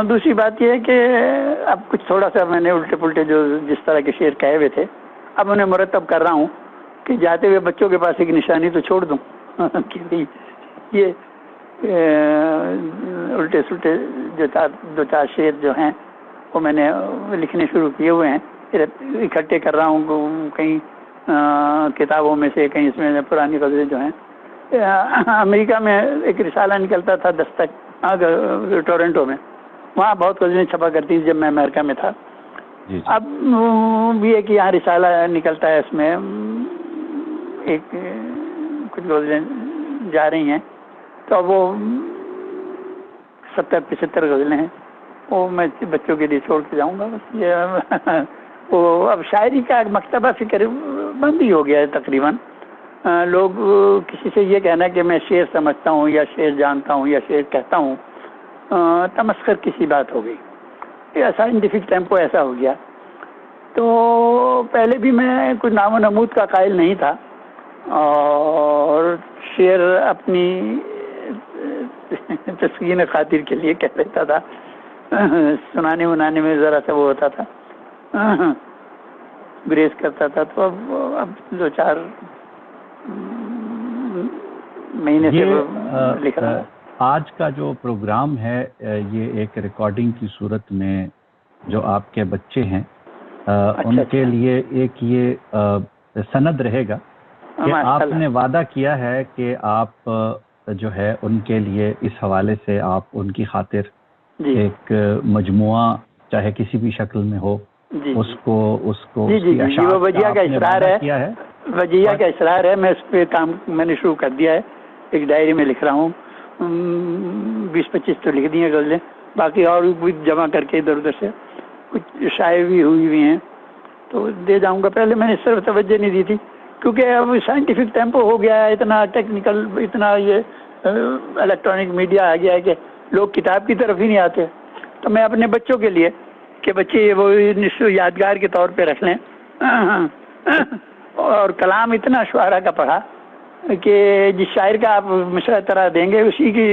دوسری بات یہ ہے کہ اب کچھ تھوڑا سا میں نے الٹے پلٹے جو جس طرح کے شعر کہے ہوئے تھے اب انہیں مرتب کر رہا ہوں کہ جاتے ہوئے بچوں کے پاس ایک نشانی تو چھوڑ دوں کہ یہ الٹے سلٹے جو دو چار شعر جو ہیں وہ میں نے لکھنے شروع کیے ہوئے ہیں، اکٹھے کر رہا ہوں کہیں کتابوں میں سے، کہیں اس میں پرانی غزلیں جو ہیں. امریکہ میں ایک رسالہ نکلتا تھا دستک ٹورنٹو میں، وہاں بہت غزلیں چھپا کرتی تھیں جب میں امریکہ میں تھا. اب بھی ہے کہ یہاں رسالہ نکلتا ہے، اس میں ایک کچھ غزلیں جا رہی ہیں، تو وہ 70-75 غزلیں ہیں، وہ میں بچوں کے لیے چھوڑ کے جاؤں گا. بس یہ وہ اب شاعری کا مکتبہ فکر بند ہی ہو گیا ہے تقریباً. لوگ کسی سے یہ کہنا کہ میں شعر سمجھتا ہوں یا شعر جانتا ہوں یا شعر کہتا ہوں، تمسخر کسی بات ہو گئی، سائنٹیفک ٹیمپو ایسا ہو گیا. تو پہلے بھی میں کوئی نام و نمود کا قائل نہیں تھا، اور شعر اپنی تسکین خاطر کے لیے کہہ لیتا تھا، سنانے ونانے میں ذرا سا وہ ہوتا تھا، گریز کرتا تھا. تو اب 2-4 مہینے سے لکھ رہا ہوں. آج کا جو پروگرام ہے یہ ایک ریکارڈنگ کی صورت میں جو آپ کے بچے ہیں ان کے لیے ایک یہ سند رہے گا کہ آپ نے وعدہ کیا ہے کہ آپ جو ہے ان کے لیے اس حوالے سے آپ ان کی خاطر ایک مجموعہ چاہے کسی بھی شکل میں ہو اس کو وہ وجیہ کا اصرار ہے، وجیہ کا اصرار ہے. میں اس پہ کام میں نے شروع کر دیا ہے، ایک ڈائری میں لکھ رہا ہوں، 20-25 تو لکھ دی ہیں غزلیں، باقی اور بھی جمع کر کے ادھر ادھر سے کچھ شائع بھی ہوئی ہیں تو دے جاؤں گا. پہلے میں نے اس طرف توجہ نہیں دی تھی کیونکہ اب سائنٹیفک ٹیمپو ہو گیا ہے، اتنا ٹیکنیکل، اتنا یہ الیکٹرانک میڈیا آ گیا ہے کہ لوگ کتاب کی طرف ہی نہیں آتے. تو میں اپنے بچوں کے لیے کہ بچے وہ یادگار کے طور پہ رکھ لیں. اور کلام اتنا شعرا کا پڑھا کہ جس شاعر کا آپ مشرہ طرح دیں گے اسی کی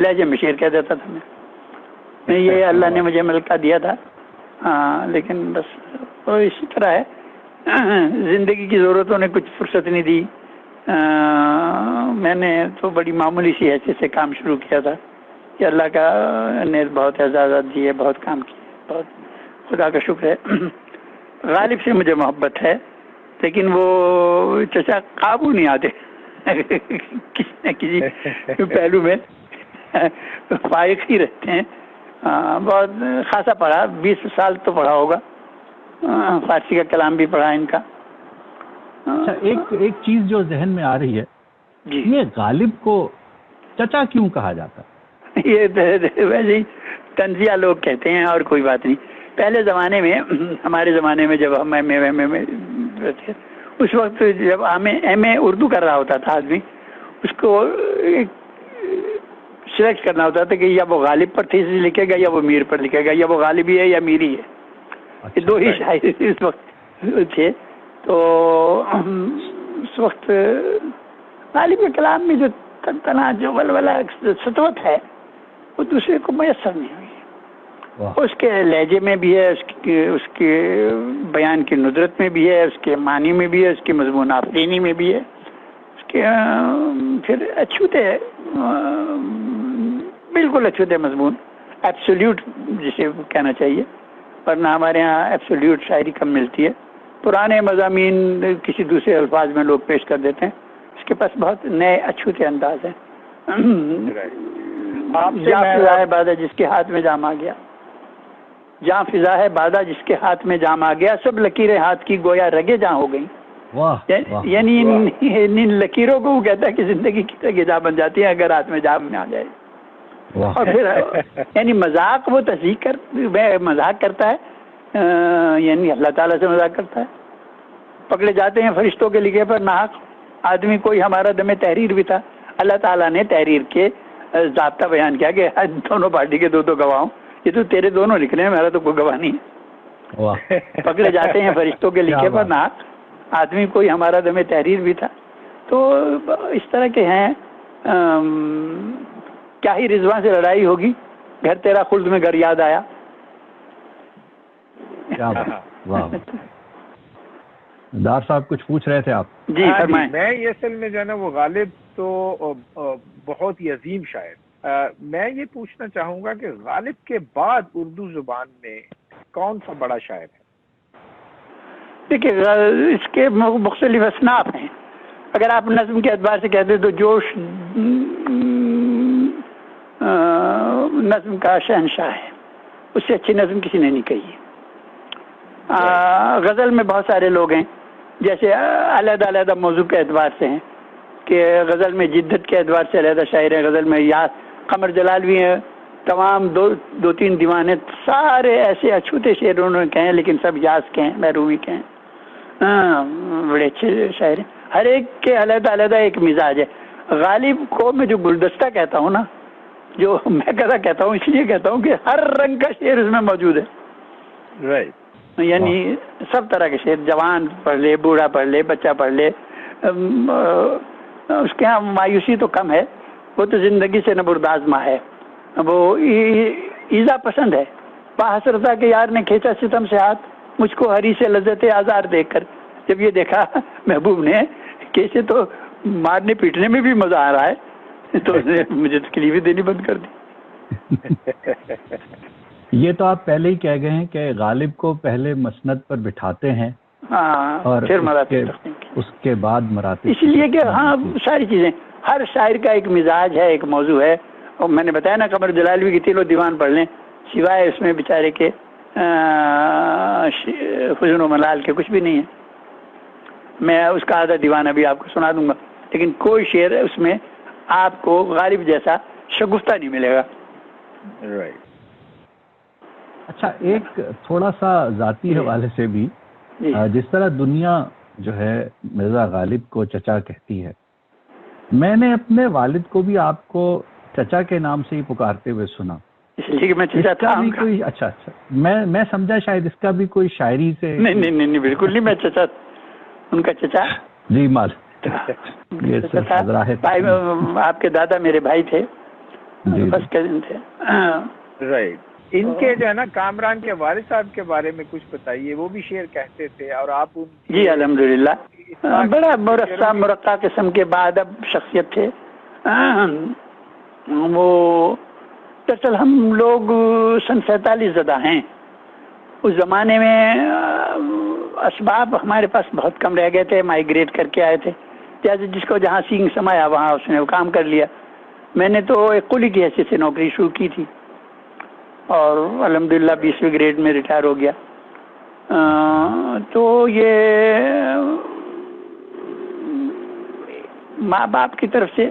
لہجے میں شعر کہہ دیتا تھا میں. یہ اللہ نے مجھے ملکہ دیا تھا. لیکن بس وہ اسی طرح ہے، زندگی کی ضرورتوں نے کچھ فرصت نہیں دی. میں نے تو بڑی معمولی سی حیثیت سے کام شروع کیا تھا کہ اللہ کا نے بہت اعزازات دیے، بہت کام کیے، بہت خدا کا شکر ہے. غالب سے مجھے محبت ہے لیکن وہ چچا قابو نہیں آتے کسی نہ کسی پہلو میں فائق ہی رہتے ہیں. بہت خاصا پڑھا، 20 سال تو پڑھا ہوگا. فارسی کا کلام بھی پڑھا ان کا. اچھا، ایک چیز جو ذہن میں آ رہی ہے، یہ غالب کو چچا کیوں کہا جاتا؟ یہ ویسے ہی طنزیہ لوگ کہتے ہیں اور کوئی بات نہیں. پہلے زمانے میں، ہمارے زمانے میں جب ہم ایم اے تھے، اس وقت جب ایم اے اردو کر رہا ہوتا تھا آدمی، اس کو سلیکٹ کرنا ہوتا تھا کہ یا وہ غالب پر تھیسس لکھے گا یا وہ میر پر لکھے گا، یا وہ غالبی ہے یا میری ہے. یہ دو ہی شاعر اس وقت تھے. تو اس وقت غالب کے کلام میں جو تنا جو ولولہ سطوت ہے وہ دوسرے کو میسر نہیں ہوئی. اس کے لہجے میں بھی ہے، اس کے بیان کی ندرت میں بھی ہے، اس کے معنی میں بھی ہے، اس کے مضمون آفرینی میں بھی ہے، اس کے پھر اچھوتے بالکل اچھوتے مضمون، ایبسولیوٹ جسے کہنا چاہیے، ورنہ ہمارے یہاں ایبسولیوٹ شاعری کم ملتی ہے. پرانے مضامین کسی دوسرے الفاظ میں لوگ پیش کر دیتے ہیں. اس کے پاس بہت نئے اچھوتے انداز ہیں. جہاں فضا ہے بادہ جس کے ہاتھ میں جام آ گیا، جہاں فضا ہے بادہ جس کے ہاتھ میں جام آ گیا، سب لکیریں ہاتھ کی گویا رگے جہاں ہو گئی. یعنی ان لکیروں کو وہ کہتا ہے کہ زندگی کی رگے جہاں بن جاتی ہیں اگر ہاتھ میں جام میں آ جائے. اور پھر یعنی مذاق وہ مذاق کرتا ہے، یعنی اللہ تعالیٰ سے مذاق کرتا ہے. پکڑے جاتے ہیں فرشتوں کے لکھے پر ناحق آدمی. کوئی ہمارا دم تحریر بھی تھا. اللہ تعالیٰ نے تحریر کے ضابطہ بیان کیا کہ دونوں پارٹی کے 2 گواہ ہوں. یہ تو تیرے دونوں لکھ رہے ہیں، میرا تو کوئی گواہ نہیں ہے. پکڑے جاتے ہیں فرشتوں کے لکھے پر ناحق آدمی. کوئی ہمارا دم تحریر بھی تھا. تو اس طرح کے ہیں. کیا ہی رضوان سے لڑائی ہوگی، گھر تیرا خلد میں گھر یاد آیا. دار صاحب کچھ پوچھ رہے تھے آپ؟ جی فرمائیں. میں یہ اصل میں جو ہے نا وہ غالب تو بہت ہی عظیم شاعر. میں یہ پوچھنا چاہوں گا کہ غالب کے بعد اردو زبان میں کون سا بڑا شاعر ہے؟ دیکھیے اس کے مختلف اصناف ہیں. اگر آپ نظم کے اعتبار سے کہتے تو جوش نظم کا شہنشاہ ہے. اس سے اچھی نظم کسی نے نہیں کہی. غزل میں بہت سارے لوگ ہیں جیسے علیحدہ علیحدہ موضوع کے اعتبار سے ہیں کہ غزل میں جدت کے اعتبار سے علیحدہ شاعر ہیں. غزل میں قمر جلال بھی ہیں. تمام 2-3 دیوانے سارے ایسے اچھوتے شعر انہوں نے کہے ہیں، لیکن سب یاس کے ہیں، محرومی کے ہیں. بڑے اچھے شاعر ہیں. ہر ایک کے علیحدہ علیحدہ ایک مزاج ہے. غالب کو میں جو گلدستہ کہتا ہوں نا، جو میں کہتا ہوں اس لیے کہتا ہوں کہ ہر رنگ کا شعر اس میں موجود ہے. یعنی سب طرح کے شعر، جوان پڑھ لے، بوڑھا پڑھ لے، بچہ پڑھ لے. اس کے ہاں مایوسی تو کم ہے، وہ تو زندگی سے نبرداز ماں ہے. وہ ایزا پسند ہے. حسرتا کے یار نے کھینچا ستم سے ہاتھ، مجھ کو ہری سے لذت آزار دیکھ کر. جب یہ دیکھا محبوب نے کہ اسے تو مارنے پیٹنے میں بھی مزہ آ رہا ہے تو مجھے تکلیفیں دینی بند کر دی. یہ تو آپ پہلے ہی کہہ گئے ہیں کہ غالب کو پہلے مسند پر بٹھاتے ہیں اور پھر مراتب اس کے بعد مراتب، اس لیے کہ ہاں ساری چیزیں، ہر شاعر کا ایک مزاج ہے، ایک موضوع ہے. اور میں نے بتایا نا قمر جلالی کی تیل و دیوان پڑھ لیں، سوائے اس میں بیچارے کے حزن و ملال کے کچھ بھی نہیں ہے. میں اس کا آدھا دیوان ابھی آپ کو سنا دوں گا، لیکن کوئی شعر اس میں آپ کو غالب جیسا شگفتہ نہیں ملے گا. اچھا، ایک تھوڑا سا ذاتی حوالے سے بھی، جس طرح دنیا جو ہے مرزا غالب کو چچا کہتی ہے، میں نے اپنے والد کو بھی آپ کو چچا کے نام سے ہی پکارتے ہوئے سنا. اس لیے کہ میں چچا تھا بھی کوئی اچھا میں سمجھا شاید اس کا بھی کوئی شاعری سے. نہیں بالکل نہیں، میں چچا ان کا چچا. جی مال آپ کے دادا میرے بھائی تھے، فرسٹ کزن تھے. رائٹ. ان کے جو ہے نا کامران کے والد صاحب کے بارے میں کچھ بتائیے. وہ بھی شعر کہتے تھے اور آپ ان جی الحمدللہ بڑا مرصع مرقع قسم کے بادب شخصیت تھے. وہ دراصل ہم لوگ سن 47 زدہ ہیں. اس زمانے میں اسباب ہمارے پاس بہت کم رہ گئے تھے، مائیگریٹ کر کے آئے تھے، جیسے جس کو جہاں سینگ سمایا وہاں اس نے وہ کام کر لیا. میں نے تو ایک قلی کی حیثیت سے نوکری شروع کی تھی اور الحمدللہ 20ویں گریڈ میں ریٹائر ہو گیا. تو یہ ماں باپ کی طرف سے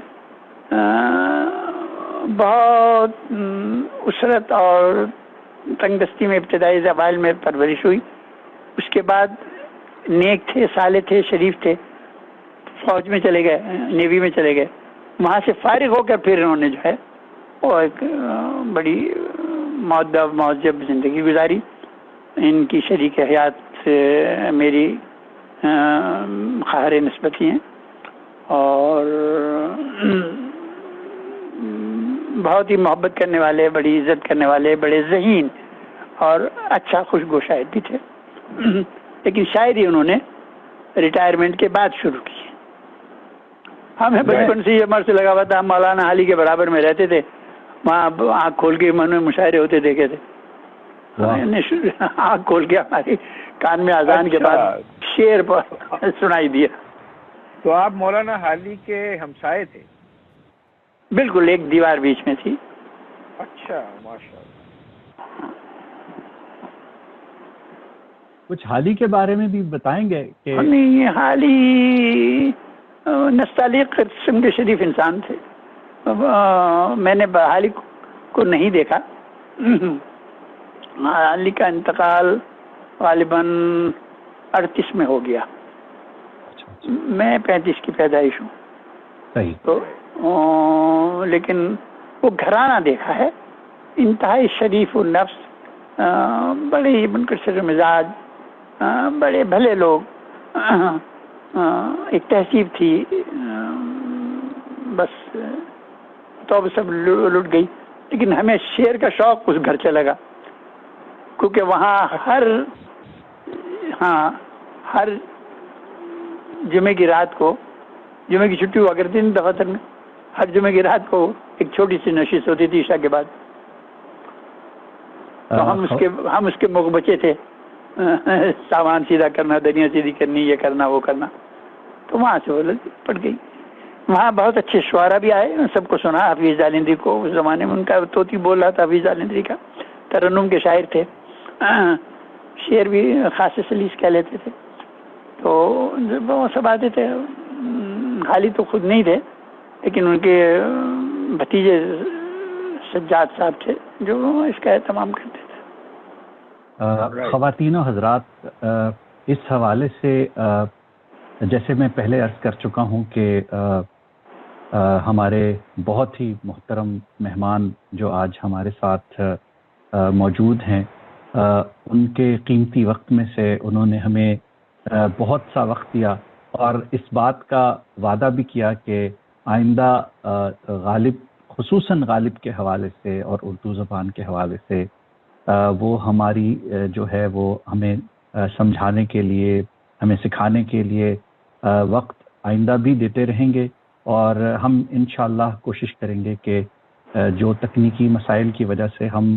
بہت اسرت اور تنگ دستی میں ابتدائی زوال میں پرورش ہوئی. اس کے بعد نیک تھے، صالح تھے، شریف تھے، فوج میں چلے گئے، نیوی میں چلے گئے. وہاں سے فارغ ہو کر پھر انہوں نے جو ہے وہ ایک بڑی مؤدب معذب زندگی گزاری. ان کی شریک حیات سے میری خواہر نسبتی ہیں اور بہت ہی محبت کرنے والے، بڑی عزت کرنے والے، بڑے ذہین اور اچھا خوشگو شاعر بھی تھے. لیکن شاعری انہوں نے ریٹائرمنٹ کے بعد شروع کی. ہمیں بچپن سے یہ مرض لگا ہوا تھا، ہم مولانا حالی کے برابر میں رہتے تھے، وہاں آنکھ کھول کے من میں مشاعرے ہوتے دیکھے تھے. آنکھ کھول کے ہمارے کان میں اذان کے بعد شعر پر سنائی دیا. تو آپ مولانا حالی کے ہمسائے تھے؟ بالکل، ایک دیوار بیچ میں تھی. اچھا، ماشاءاللہ. کچھ حالی کے بارے میں بھی بتائیں گے کہ حالی نستعلیق قسم کے شریف انسان تھے. میں نے حالی کو نہیں دیکھا. حالی کا انتقال غالباً 38 میں ہو گیا. میں 35 کی پیدائش ہوں. صحیح. تو لیکن وہ گھرانہ دیکھا ہے، انتہائی شریف النفس، بڑے ہی منکسر مزاج، بڑے بھلے لوگ. ایک تہذیب تھی، بس تو اب سب لٹ گئی. لیکن ہمیں شعر کا شوق اس گھر سے لگا، کیونکہ وہاں ہر جمعے کی رات کو، جمعے کی چھٹی ہوا کرتی تھی دفاتر میں، ہر جمعے کی رات کو ایک چھوٹی سی نشست ہوتی تھی عشاء کے بعد. تو ہم اس کے موقع بچے تھے، سامان سیدھا کرنا، دنیا سیدھی کرنی، یہ کرنا وہ کرنا. تو وہاں سے وہ پڑ گئی. وہاں بہت اچھے شعرا بھی آئے، سب کو سنا. حفیظ جالندری کو اس زمانے میں ان کا طوطی بول رہا تھا، حفیظ جالندری کا ترنم کے شاعر تھے. شعر بھی خاص سلیس کہہ لیتے تھے. تو وہ سب آتے تھے. حالی تو خود نہیں تھے، لیکن ان کے بھتیجے سجاد صاحب تھے جو اس کا اہتمام کرتے تھے. خواتین و حضرات، اس حوالے سے جیسے میں پہلے عرض کر چکا ہوں کہ ہمارے بہت ہی محترم مہمان جو آج ہمارے ساتھ موجود ہیں، ان کے قیمتی وقت میں سے انہوں نے ہمیں بہت سا وقت دیا اور اس بات کا وعدہ بھی کیا کہ آئندہ غالب، خصوصاً غالب کے حوالے سے اور اردو زبان کے حوالے سے وہ ہماری جو ہے وہ ہمیں سمجھانے کے لیے، ہمیں سکھانے کے لیے وقت آئندہ بھی دیتے رہیں گے. اور ہم انشاءاللہ کوشش کریں گے کہ جو تکنیکی مسائل کی وجہ سے ہم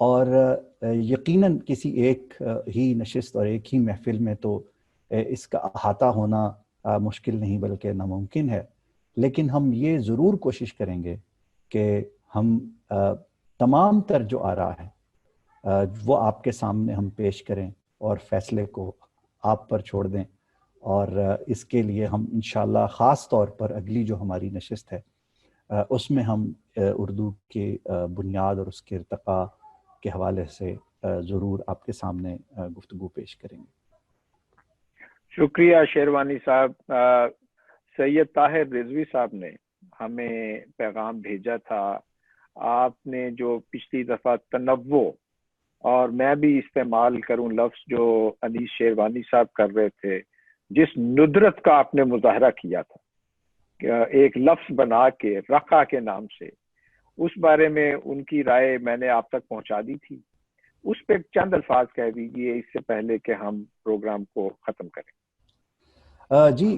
اور یقیناً کسی ایک ہی نشست اور ایک ہی محفل میں تو اس کا احاطہ ہونا مشکل نہیں بلکہ ناممکن ہے، لیکن ہم یہ ضرور کوشش کریں گے کہ ہم تمام تر جو آراء ہیں وہ آپ کے سامنے ہم پیش کریں اور فیصلے کو آپ پر چھوڑ دیں، اور اس کے لیے ہم انشاءاللہ خاص طور پر اگلی جو ہماری نشست ہے اس میں ہم اردو کی بنیاد اور اس کے ارتقاء کے حوالے سے ضرور آپ کے سامنے گفتگو پیش کریں گے۔ شکریہ شیروانی صاحب۔ سید طاہر رضوی صاحب نے ہمیں پیغام بھیجا تھا، آپ نے جو پچھلی دفعہ تنوع، اور میں بھی استعمال کروں لفظ جو انیس شیروانی صاحب کر رہے تھے، جس ندرت کا آپ نے مظاہرہ کیا تھا ایک لفظ بنا کے رقہ کے نام سے، اس بارے میں ان کی رائے میں نے آپ تک پہنچا دی تھی۔ اس پہ چند الفاظ کہہ دیجیے اس سے پہلے کہ ہم پروگرام کو ختم کریں۔ جی،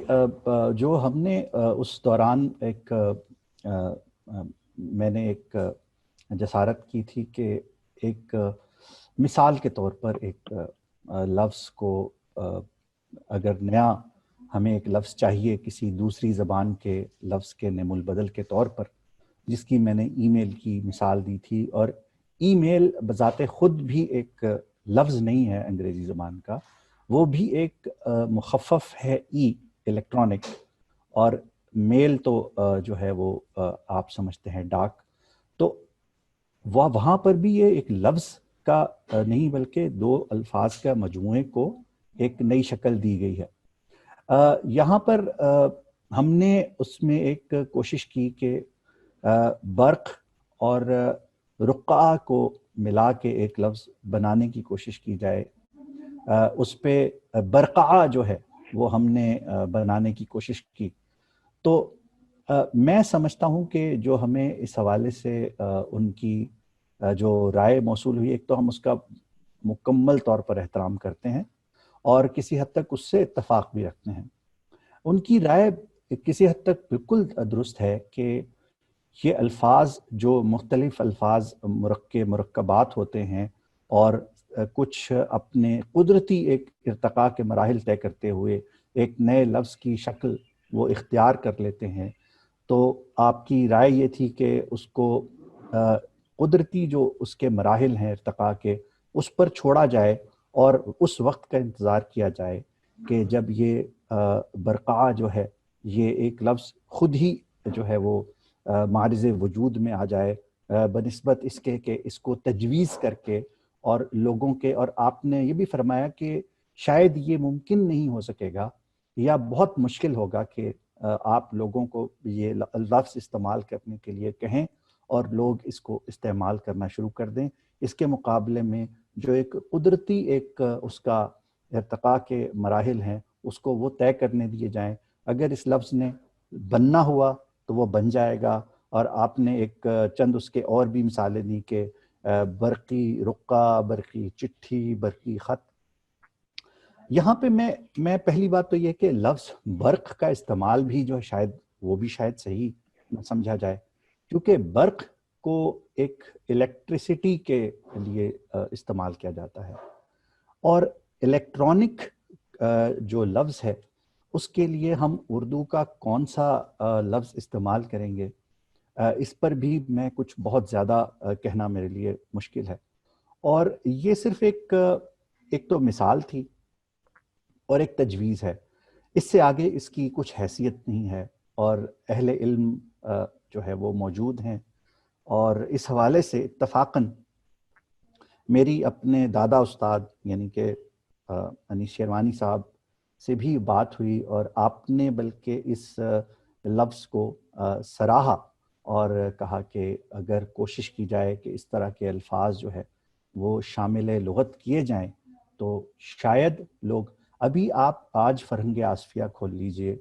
جو ہم نے اس دوران میں نے ایک جسارت کی تھی کہ ایک مثال کے طور پر ایک لفظ کو اگر نیا ہمیں ایک لفظ چاہیے کسی دوسری زبان کے لفظ کے نیم البدل کے طور پر، جس کی میں نے ای میل کی مثال دی تھی، اور ای میل بذات خود بھی ایک لفظ نہیں ہے انگریزی زبان کا، وہ بھی ایک مخفف ہے ای، الیکٹرانک، اور میل تو جو ہے وہ آپ سمجھتے ہیں ڈاک، تو وہاں پر بھی یہ ایک لفظ کا نہیں بلکہ دو الفاظ کا مجموعے کو ایک نئی شکل دی گئی ہے۔ یہاں پر ہم نے اس میں ایک کوشش کی کہ برق اور رقعہ کو ملا کے ایک لفظ بنانے کی کوشش کی جائے۔ اس پہ برقعہ جو ہے وہ ہم نے بنانے کی کوشش کی، تو میں سمجھتا ہوں کہ جو ہمیں اس حوالے سے ان کی جو رائے موصول ہوئی، ایک تو ہم اس کا مکمل طور پر احترام کرتے ہیں اور کسی حد تک اس سے اتفاق بھی رکھتے ہیں۔ ان کی رائے کسی حد تک بالکل درست ہے کہ یہ الفاظ جو مختلف الفاظ مرکبات ہوتے ہیں اور کچھ اپنے قدرتی ایک ارتقاء کے مراحل طے کرتے ہوئے ایک نئے لفظ کی شکل وہ اختیار کر لیتے ہیں، تو آپ کی رائے یہ تھی کہ اس کو قدرتی جو اس کے مراحل ہیں ارتقاء کے، اس پر چھوڑا جائے اور اس وقت کا انتظار کیا جائے کہ جب یہ برقعہ جو ہے یہ ایک لفظ خود ہی جو ہے وہ معرض وجود میں آ جائے، بنسبت اس کے کہ اس کو تجویز کر کے اور لوگوں کے، اور آپ نے یہ بھی فرمایا کہ شاید یہ ممکن نہیں ہو سکے گا یا بہت مشکل ہوگا کہ آپ لوگوں کو یہ لفظ استعمال کرنے کے لیے کہیں اور لوگ اس کو استعمال کرنا شروع کر دیں۔ اس کے مقابلے میں جو ایک قدرتی ایک اس کا ارتقاء کے مراحل ہیں اس کو وہ طے کرنے دیے جائیں۔ اگر اس لفظ نے بننا ہوا تو وہ بن جائے گا، اور آپ نے ایک چند اس کے اور بھی مثالیں دی کہ برقی رقعہ، برقی چٹھی، برقی خط۔ یہاں پہ میں پہلی بات تو یہ کہ لفظ برق کا استعمال بھی جو ہے شاید وہ بھی شاید صحیح نہ سمجھا جائے، کیونکہ برق کو ایک الیکٹریسٹی کے لیے استعمال کیا جاتا ہے، اور الیکٹرانک جو لفظ ہے اس کے لیے ہم اردو کا کون سا لفظ استعمال کریں گے، اس پر بھی میں کچھ بہت زیادہ کہنا میرے لیے مشکل ہے، اور یہ صرف ایک تو مثال تھی اور ایک تجویز ہے، اس سے آگے اس کی کچھ حیثیت نہیں ہے، اور اہل علم جو ہے وہ موجود ہیں، اور اس حوالے سے اتفاقاً میری اپنے دادا استاد یعنی کہ انیس شیروانی صاحب سے بھی بات ہوئی، اور آپ نے بلکہ اس لفظ کو سراہا اور کہا کہ اگر کوشش کی جائے کہ اس طرح کے الفاظ جو ہے وہ شامل لغت کیے جائیں تو شاید لوگ، ابھی آپ آج فرہنگ آصفیہ کھول لیجئے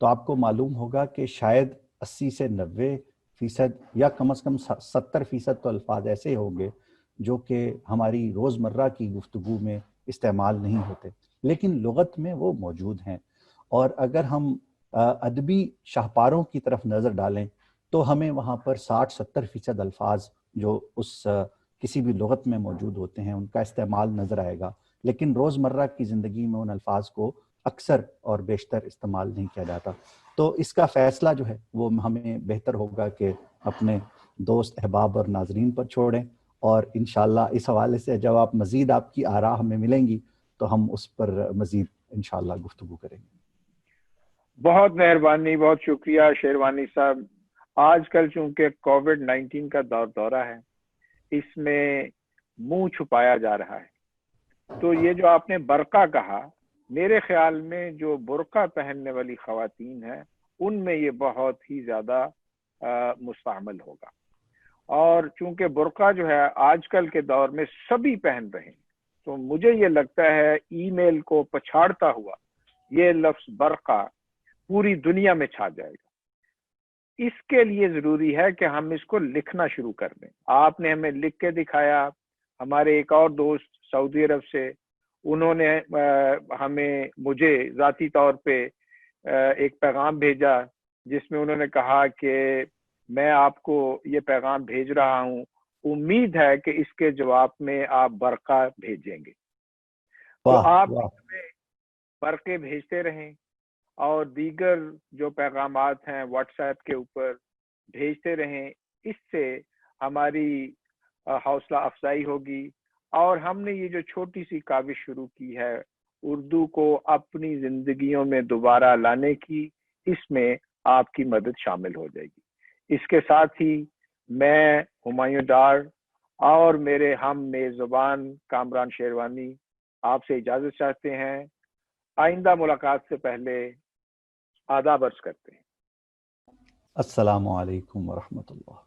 تو آپ کو معلوم ہوگا کہ شاید 80 سے 90% یا کم از کم 70% تو الفاظ ایسے ہوں گے جو کہ ہماری روزمرہ کی گفتگو میں استعمال نہیں ہوتے، لیکن لغت میں وہ موجود ہیں، اور اگر ہم ادبی شاہکاروں کی طرف نظر ڈالیں تو ہمیں وہاں پر 60-70% الفاظ جو اس کسی بھی لغت میں موجود ہوتے ہیں ان کا استعمال نظر آئے گا، لیکن روزمرہ کی زندگی میں ان الفاظ کو اکثر اور بیشتر استعمال نہیں کیا جاتا۔ تو اس کا فیصلہ جو ہے وہ ہمیں بہتر ہوگا کہ اپنے دوست احباب اور ناظرین پر چھوڑیں، اور انشاءاللہ اس حوالے سے جب آپ کی آراء ہمیں ملیں گی تو ہم اس پر مزید انشاءاللہ گفتگو کریں گے۔ بہت مہربانی، بہت شکریہ شیروانی صاحب۔ آج کل چونکہ کووڈ-19 کا دورہ ہے، اس میں منہ چھپایا جا رہا ہے، تو یہ جو آپ نے برقع کہا، میرے خیال میں جو برقع پہننے والی خواتین ہیں ان میں یہ بہت ہی زیادہ مستعمل ہوگا، اور چونکہ برقع جو ہے آج کل کے دور میں سبھی پہن رہے ہیں، تو مجھے یہ لگتا ہے ای میل کو پچھاڑتا ہوا یہ لفظ برقع پوری دنیا میں چھا جائے گا۔ اس کے لیے ضروری ہے کہ ہم اس کو لکھنا شروع کر دیں۔ آپ نے ہمیں لکھ کے دکھایا، ہمارے ایک اور دوست سعودی عرب سے، انہوں نے مجھے ذاتی طور پہ ایک پیغام بھیجا جس میں انہوں نے کہا کہ میں آپ کو یہ پیغام بھیج رہا ہوں، امید ہے کہ اس کے جواب میں آپ برقع بھیجیں گے۔ تو آپ ہمیں برقعے بھیجتے رہیں، اور دیگر جو پیغامات ہیں واٹس ایپ کے اوپر بھیجتے رہیں، اس سے ہماری حوصلہ افزائی ہوگی، اور ہم نے یہ جو چھوٹی سی کاوش شروع کی ہے اردو کو اپنی زندگیوں میں دوبارہ لانے کی، اس میں آپ کی مدد شامل ہو جائے گی۔ اس کے ساتھ ہی میں ہمایوں ڈار اور میرے ہم میزبان کامران شیروانی آپ سے اجازت چاہتے ہیں۔ آئندہ ملاقات سے پہلے آداب عرض کرتے ہیں۔ السلام علیکم ورحمۃ اللہ۔